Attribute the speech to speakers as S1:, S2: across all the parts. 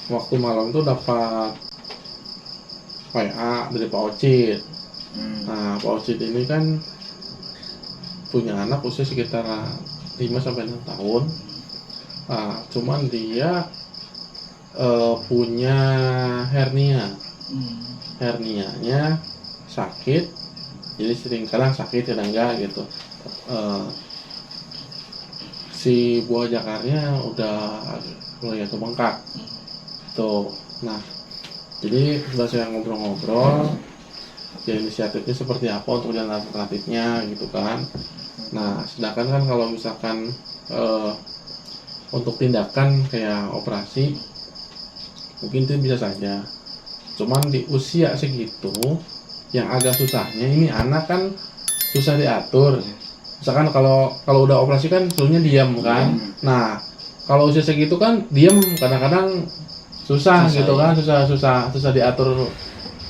S1: waktu malam tuh dapat WA dari Pak Ocit. Nah, Pak Ocit ini kan punya anak usia sekitar 5-6 tahun. Nah, cuman dia punya hernia. Hernianya sakit, jadi kadang sakit kadang enggak gitu. Si buah jakarnya udah mulai bengkak tuh. Nah, jadi setelah saya ngobrol-ngobrol, ya inisiatifnya seperti apa untuk jalan alternatifnya gitu kan. Nah, sedangkan kan kalau misalkan untuk tindakan kayak operasi mungkin itu bisa saja, cuman di usia segitu yang agak susahnya ini anak kan susah diatur. Misalkan kalau udah operasi kan seluruhnya diam kan. Nah, kalau usia segitu kan diam kadang-kadang susah gitu kan, susah diatur.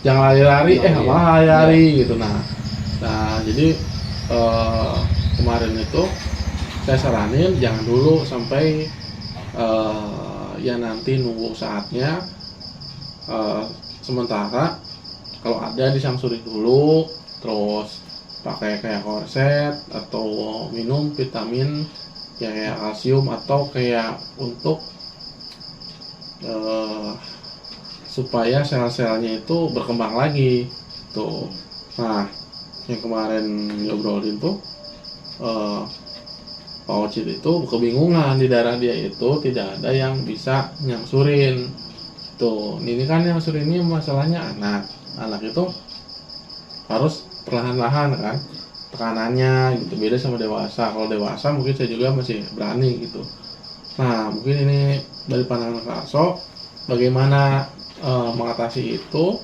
S1: Jangan lari-lari, malah lari-lari gitu. Nah jadi kemarin itu saya saranin jangan dulu sampai ya nanti nunggu saatnya. Sementara kalau ada disangsurin dulu, terus pakai kayak korset atau minum vitamin ya kayak kalsium atau kayak untuk supaya sel-selnya itu berkembang lagi tuh. Nah, yang kemarin ngobrolin tuh Pak Ocit itu kebingungan, di darah dia itu tidak ada yang bisa nyangsurin tuh. Ini kan yang nyangsurin ini masalahnya anak itu harus perlahan-lahan kan tekanannya gitu, beda sama dewasa. Kalau dewasa mungkin saya juga masih berani gitu. Nah, mungkin ini dari pandangan Kak Arso bagaimana mengatasi itu,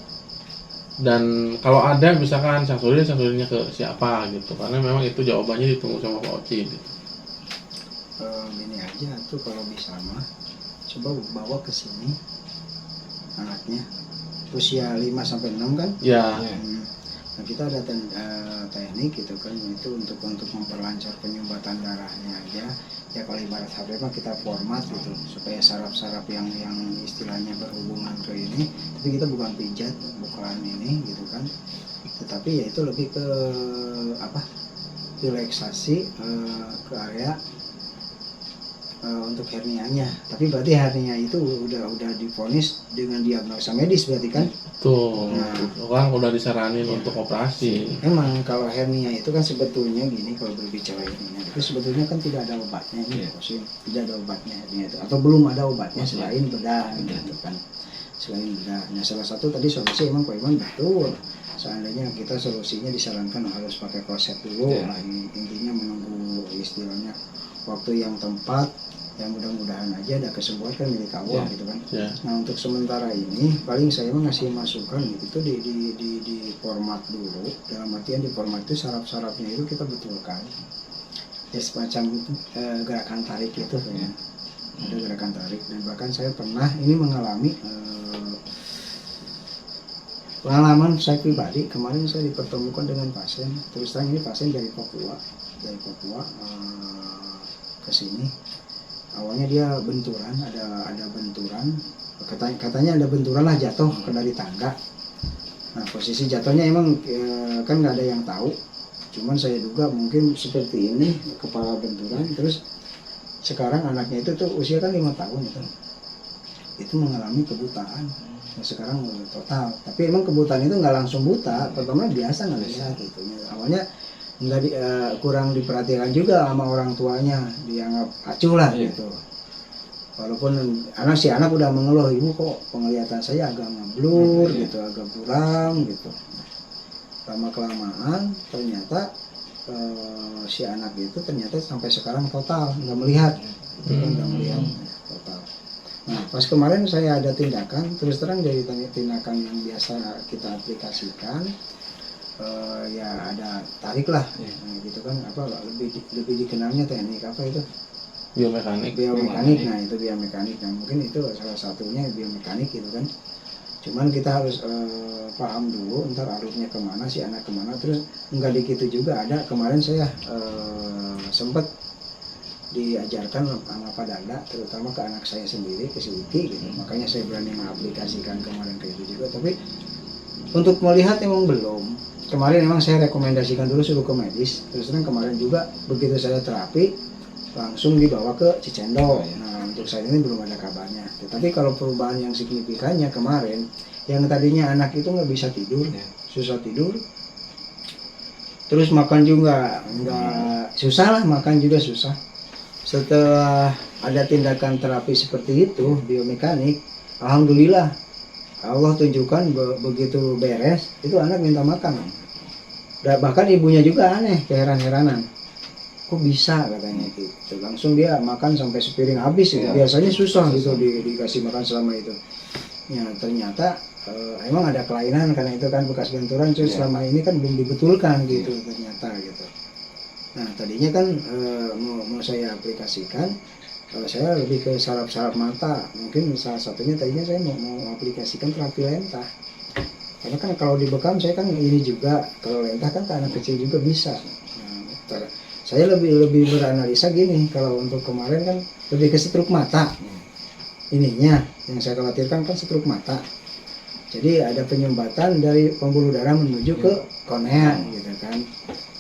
S1: dan kalau ada misalkan sangsurinnya ke siapa gitu, karena memang itu jawabannya ditunggu sama Pak Ocit gitu.
S2: Gini aja tuh, kalau bisa mah coba bawa ke sini anaknya usia 5-6 kan
S1: ya.
S2: Nah, kita ada teknik gitu kan, itu untuk memperlancar penyumbatan darahnya aja ya. Kalau ibarat HP mah kita format gitu supaya saraf-saraf yang istilahnya berhubungan ke ini, tapi kita bukan pijat, bukan ini gitu kan, tetapi ya itu lebih ke relaksasi ke area untuk hernianya. Tapi berarti hernia itu udah divonis dengan diagnosa medis berarti kan?
S1: Tuh, kan udah disaranin untuk operasi.
S2: Memang kalau hernia itu kan sebetulnya gini, kalau berbicara hernia itu sebetulnya kan tidak ada obatnya ini, tidak ada obatnya hernia itu, atau belum ada obatnya selain bedah gitu kan, selain bedah. Nah, salah satu tadi solusi emang Pak Iman betul. Seandainya kita solusinya disarankan harus pakai korset dulu, nah intinya menunggu istilahnya waktu yang tepat, yang mudah-mudahan aja ada kesembuhan kan milik Allah gitu kan. Nah, untuk sementara ini paling saya ngasih masukan gitu di format dulu, dalam artian di format itu saraf-sarafnya itu kita betulkan ya, semacam gerakan tarik gitu ya. Ada gerakan tarik, dan bahkan saya pernah ini mengalami pengalaman saya pribadi. Kemarin saya dipertemukan dengan pasien, terus terang ini pasien dari Papua ke sini. Awalnya dia benturan, ada benturan, katanya ada benturan lah, jatuh dari tangga. Nah, posisi jatuhnya emang kan nggak ada yang tahu, cuman saya duga mungkin seperti ini, kepala benturan. Terus sekarang anaknya itu tuh usia kan 5 tahun itu mengalami kebutaan. Nah, sekarang total, tapi emang kebutaan itu nggak langsung buta, pertama biasa nggak lihat gitu. Awalnya nggak kurang diperhatikan juga sama orang tuanya, dianggap acuh lah gitu. Walaupun si anak udah mengeluh, ibu kok penglihatan saya agak ngeblur gitu, agak buram gitu. Lama kelamaan ternyata si anak itu ternyata sampai sekarang total nggak melihat, nggak melihat total. Nah, pas kemarin saya ada tindakan, terus terang dari tindakan yang biasa kita aplikasikan, ya ada tarik lah, gitu kan, lebih dikenalnya teknik apa itu?
S1: Biomekanik.
S2: Nah, itu biomekanik. Nah, mungkin itu salah satunya biomekanik gitu kan. Cuman kita harus paham dulu ntar arusnya kemana, si anak kemana. Terus nggak dikit juga ada, kemarin saya sempat diajarkan sama Pak Danda, terutama ke anak saya sendiri, ke si Uki gitu. Makanya saya berani mengaplikasikan kemarin ke itu juga. Tapi untuk melihat emang belum. Kemarin emang saya rekomendasikan dulu suruh ke medis. Terus terang kemarin juga begitu saya terapi langsung dibawa ke Cicendo. Nah untuk saat ini belum ada kabarnya. Tetapi kalau perubahan yang signifikannya kemarin, yang tadinya anak itu nggak bisa tidur, susah tidur. Terus makan juga nggak susah lah, makan juga susah. Setelah ada tindakan terapi seperti itu, biomekanik, alhamdulillah Allah tunjukkan begitu beres, itu anak minta makan. Bahkan ibunya juga aneh, keheran-heranan. Kok bisa katanya gitu. Langsung dia makan sampai sepiring habis gitu. Biasanya susah gitu dikasih makan selama itu. Ya ternyata emang ada kelainan karena itu kan bekas benturan, terus selama ini kan belum dibetulkan gitu ternyata gitu. Nah tadinya kan mau saya aplikasikan, saya lebih ke saraf-saraf mata. Mungkin salah satunya tadinya saya mau aplikasikan terapi lentah. Karena kan kalau dibekam saya kan ini juga, kalau lentah kan ke anak kecil juga bisa. Nah, saya lebih beranalisa gini, kalau untuk kemarin kan lebih ke stroke mata. Ininya yang saya khawatirkan kan stroke mata. Jadi ada penyumbatan dari pembuluh darah menuju ke kornea gitu kan.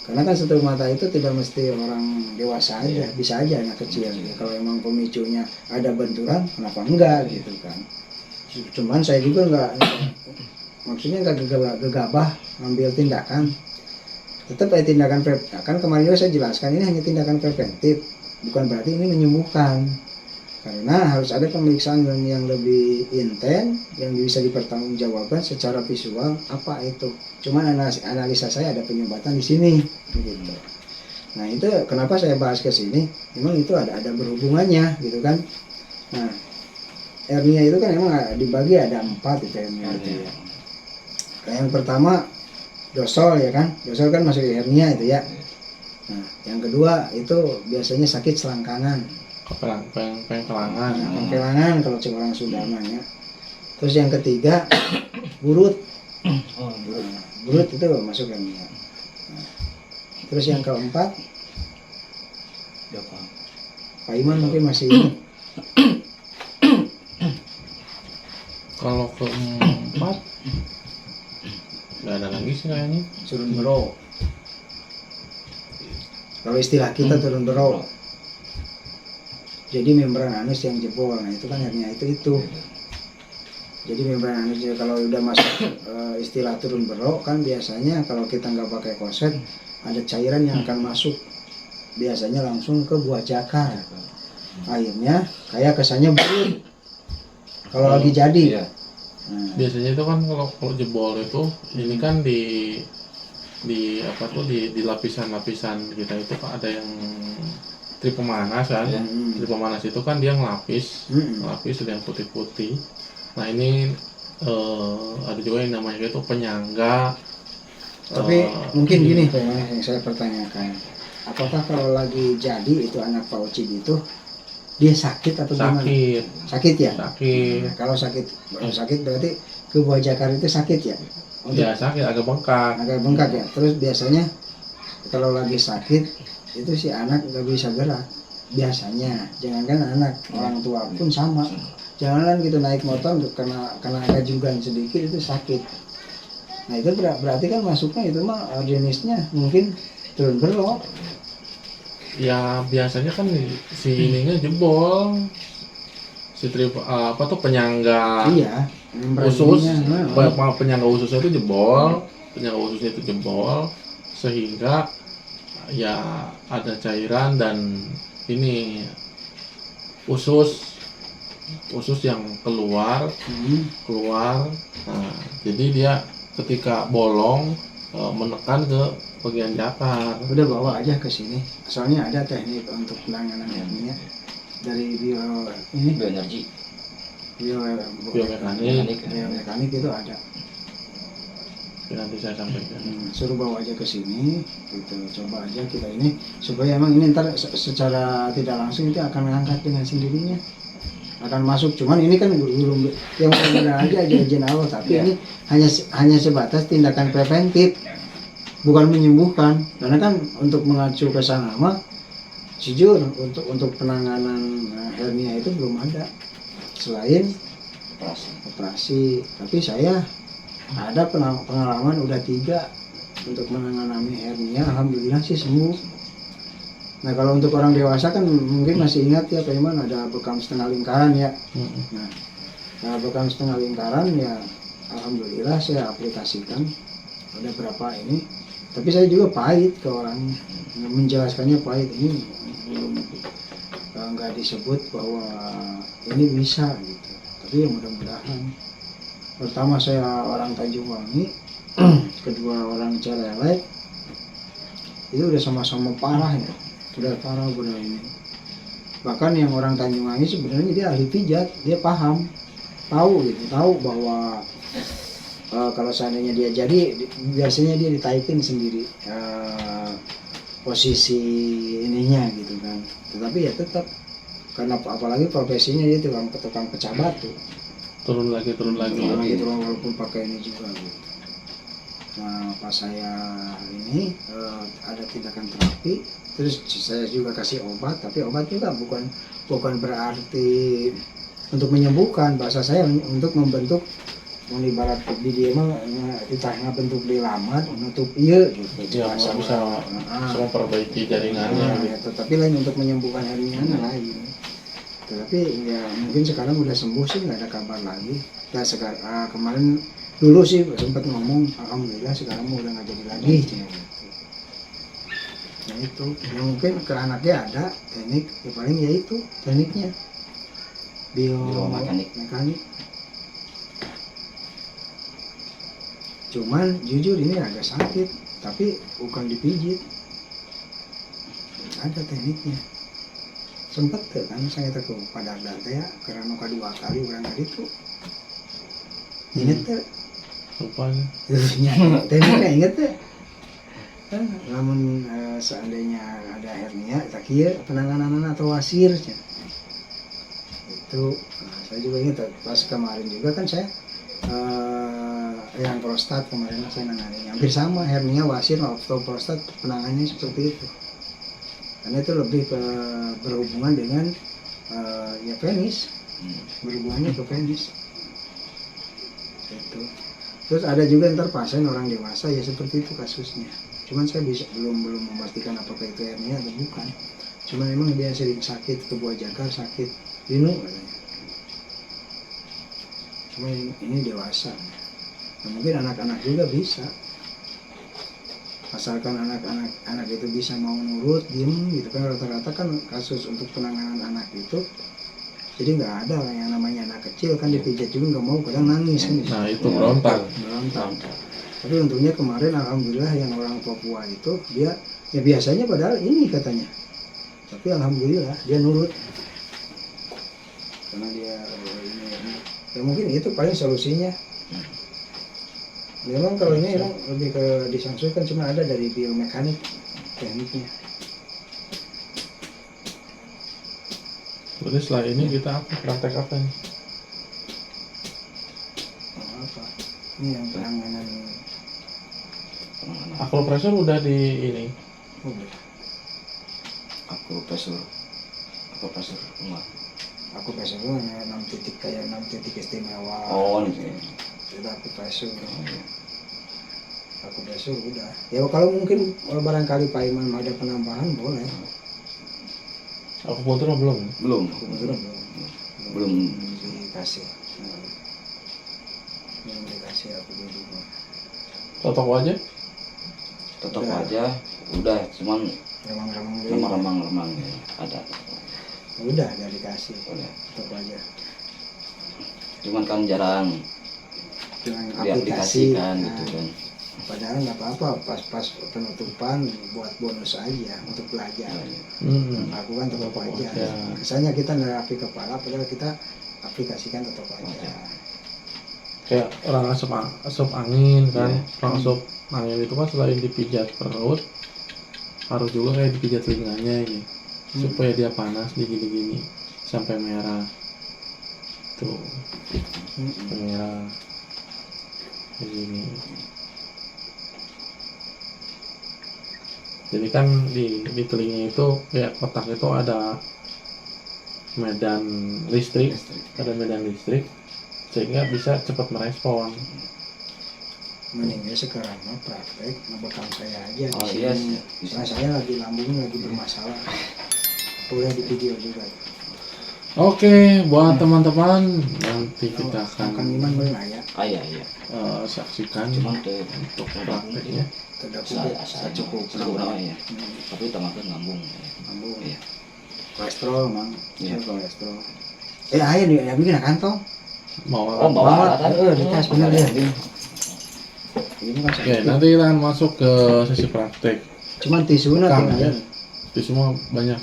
S2: Karena kan stroke mata itu tidak mesti orang dewasa aja, bisa aja anak kecil. Ya, kalau emang pemicunya ada benturan, kenapa enggak gitu kan. Cuman saya juga maksudnya nggak gegabah ngambil tindakan. Tetap ada tindakan preventif. Kan kemarin juga saya jelaskan ini hanya tindakan preventif, bukan berarti ini menyembuhkan. Karena harus ada pemeriksaan yang lebih intens, yang bisa dipertanggungjawabkan secara visual apa itu. Cuman analisa saya ada penyumbatan di sini, gitu. Nah itu kenapa saya bahas ke sini? Memang itu ada berhubungannya, gitu kan. Nah hernia itu kan emang dibagi ada 4 itu hernia itu ya. Yang pertama dosol ya kan, dosol kan masuk hernia itu ya. Nah yang kedua itu biasanya sakit selangkangan, pengkelangan kalau cuma orang Sunda namanya. Terus yang ketiga burut, burut itu masuk hernia. Nah, terus yang keempat Pak Iman mungkin masih ingat.
S1: Kalau keempat nggak ada lagi sih kayaknya.
S2: Turun bero. Kalau istilah kita turun bero. Jadi membran anus yang jebol. Nah itu kan hernia itu. Jadi membran anus kalau udah masuk istilah turun bero kan biasanya kalau kita nggak pakai korset ada cairan yang akan masuk. Biasanya langsung ke buah jakar. Akhirnya kayak kesannya burut. Kalau lagi jadi.
S1: Nah. Biasanya itu kan kalau jebol itu ini kan di lapisan-lapisan kita itu kan ada yang trip pemanas kan. Trip pemanas itu kan dia ngelapis ada yang putih-putih. Nah ini ada juga yang namanya itu penyangga.
S2: Tapi mungkin gini yang saya pertanyakan, apakah kalau lagi jadi itu anak Pak Uci itu dia sakit atau gimana? Sakit ya? Sakit. Nah, kalau sakit berarti ke buah jakar itu sakit ya?
S1: Ya sakit, agak bengkak.
S2: Agak bengkak ya. Terus biasanya kalau lagi sakit itu si anak nggak bisa gerak. Biasanya, jangankan anak, orang tua pun sama. Jangan gitu naik motor kena gajugan sedikit itu sakit. Nah itu berarti kan masuknya itu mah jenisnya mungkin turun bero.
S1: Ya biasanya kan si ininya jebol, si penyangga usus, penyangga ususnya itu jebol, sehingga ya ada cairan dan ini usus yang keluar. Nah, jadi dia ketika bolong menekan ke bagian jakar.
S2: Udah bawa aja ke sini. Soalnya ada teknik untuk penanganan hernia dari bioenergi. Biomekanik itu ada.
S1: Nanti saya sampaikan.
S2: Suruh bawa aja ke sini, gitu. Coba aja kita ini supaya emang ini ntar secara tidak langsung itu akan mengangkat dengan sendirinya. Akan masuk, cuman ini kan belum yang benar aja izin Allah, tapi ini hanya sebatas tindakan preventif, bukan menyembuhkan. Karena kan untuk mengacu ke sana mah jujur untuk penanganan hernia itu belum ada selain operasi. Tapi saya ada pengalaman udah 3 untuk menangani hernia, alhamdulillah sih sembuh. Nah kalau untuk orang dewasa kan mungkin masih ingat ya Pak Iman, ada bekam setengah lingkaran ya. Nah bekam setengah lingkaran ya alhamdulillah saya aplikasikan ada berapa ini. Tapi saya juga pahit ke orang, menjelaskannya pahit, ini belum nggak disebut bahwa ini bisa gitu. Tapi ya mudah-mudahan. Pertama saya orang Tanjung Wangi, kedua orang Celelek, itu udah sama-sama parah ya, udah parah udah ini. Bahkan yang orang Tanjung Wangi sebenarnya dia ahli pijat, dia paham, tahu gitu, tahu bahwa kalau seandainya dia jadi, biasanya dia ditaikin sendiri posisi ininya gitu kan. Tetapi ya tetap, karena apalagi profesinya dia tukang pecah batu,
S1: turun lagi
S2: gitu, walaupun pakai ini juga gitu. Nah pas saya ini ada tindakan terapi, terus saya juga kasih obat, tapi obat juga bukan berarti untuk menyembuhkan. Bahasa saya untuk membentuk, ibarat di dia mah kita bentuk di lamat menutup iya gitu
S1: ya, bisa memperbaiki jaringannya
S2: gitu. Tapi lain untuk menyembuhkan hernia lain. Tetapi ya mungkin sekarang udah sembuh sih, nggak ada kabar lagi. Nah sekarang kemarin dulu sih sempat ngomong alhamdulillah sekarang udah nggak jadi lagi gitu. Nah itu ya mungkin ke anaknya ada teknik, ya paling ya itu tekniknya biomekanik. Cuman jujur ini agak sakit, tapi bukan dipijit, ada tekniknya. Sempet tuh kan saya ke pada data ya, karena 2 kali berangkat itu inget tuh
S1: rupanya
S2: tekniknya inget tuh. Namun seandainya ada hernia tak kira penanganan atau wasir itu. Nah, saya juga ingat pas kemarin juga kan saya yang prostat kemarin saya nangani hampir sama, hernia, wasir, atau prostat penanganannya seperti itu, karena itu lebih ke berhubungan dengan ya penis, berhubungannya ke penis itu. Terus ada juga ntar pasien orang dewasa ya seperti itu kasusnya, cuman saya belum memastikan apakah itu hernia atau bukan. Cuman memang dia sering sakit ke buah jagar, sakit linu katanya. Cuma ini dewasa. Nah, mungkin anak-anak juga bisa, asalkan anak itu bisa mau nurut, diem gitu kan. Rata-rata kan kasus untuk penanganan anak itu, jadi nggak ada yang namanya anak kecil kan dipijat juga nggak mau, kadang nangis kan.
S1: Nah itu berontak.
S2: Tapi untungnya kemarin alhamdulillah yang orang Papua itu dia ya biasanya padahal ini katanya, tapi alhamdulillah dia nurut karena dia ini. Ya mungkin itu paling solusinya. Memang kalau ini emang lebih ke disangsukan, cuma ada dari biomekanik tekniknya.
S1: Berarti setelah ini kita praktek apa nih?
S2: Apa? Ini yang penanganan
S1: Akupressur udah di ini.
S3: Akupressur rumah.
S2: Akupressur itu 6 titik, kayak 6 titik istimewa.
S3: Oh ini.
S2: Itu akupressur. Akupressur udah. Ya kalau mungkin barangkali Pak Iman ada penambahan boleh.
S1: Akupunktur belum?
S2: Akupressur belum dikasih. Belum dikasih akupressur.
S1: Totok wajah?
S3: Tetap aja udah, cuman remang-remang ya, ada.
S2: Udah dikasih.
S3: Udah.
S2: Tetap aja.
S3: Cuman kan jarang
S2: Dengan
S3: diaplikasikan
S2: aplikasi,
S3: gitu kan.
S2: Padahal nggak apa-apa, pas penutupan buat bonus aja untuk belajar. Lakukan tetap aja. Kesannya kita nerapi kepala, padahal kita aplikasikan tetap aja.
S1: Kayak orang asap angin kan, orang asap angin itu kan selain dipijat perut, harus juga kayak dipijat telinganya ini, supaya dia panas gini sampai merah. Tuh, merah begini. Jadi kan di telinga itu ya otak itu ada medan listrik, sehingga bisa cepat merespon.
S2: Mendingnya sekarang mah praktek ngebekam saya aja di
S3: Oh
S2: sini.
S3: iya sih.
S2: Nah, saya lagi lambungnya lagi bermasalah. Boleh di video juga.
S1: Oke, buat teman-teman nanti kita
S2: Kang
S1: akan
S2: Iman boleh nggak ya?
S3: Ah iya.
S1: saksikan
S3: Cuman tuh
S1: untuk prakteknya.
S2: Terdapat cukup
S3: cukup ya. Tapi tamakan ngambung.
S2: lambung.
S3: Iya.
S2: Kolesterol mang.
S3: Iya.
S2: Kolesterol. Ayo nih, ya bikin kantong.
S1: Mau
S3: Oh, bawa
S2: Bawa,
S3: alat.
S2: di tas bener ya. Ini kan
S1: Oke,
S2: sakit.
S1: nanti kita akan masuk ke sesi praktek.
S2: Cuman tisu
S1: Kang,
S2: nanti.
S1: ya. Itu semua banyak.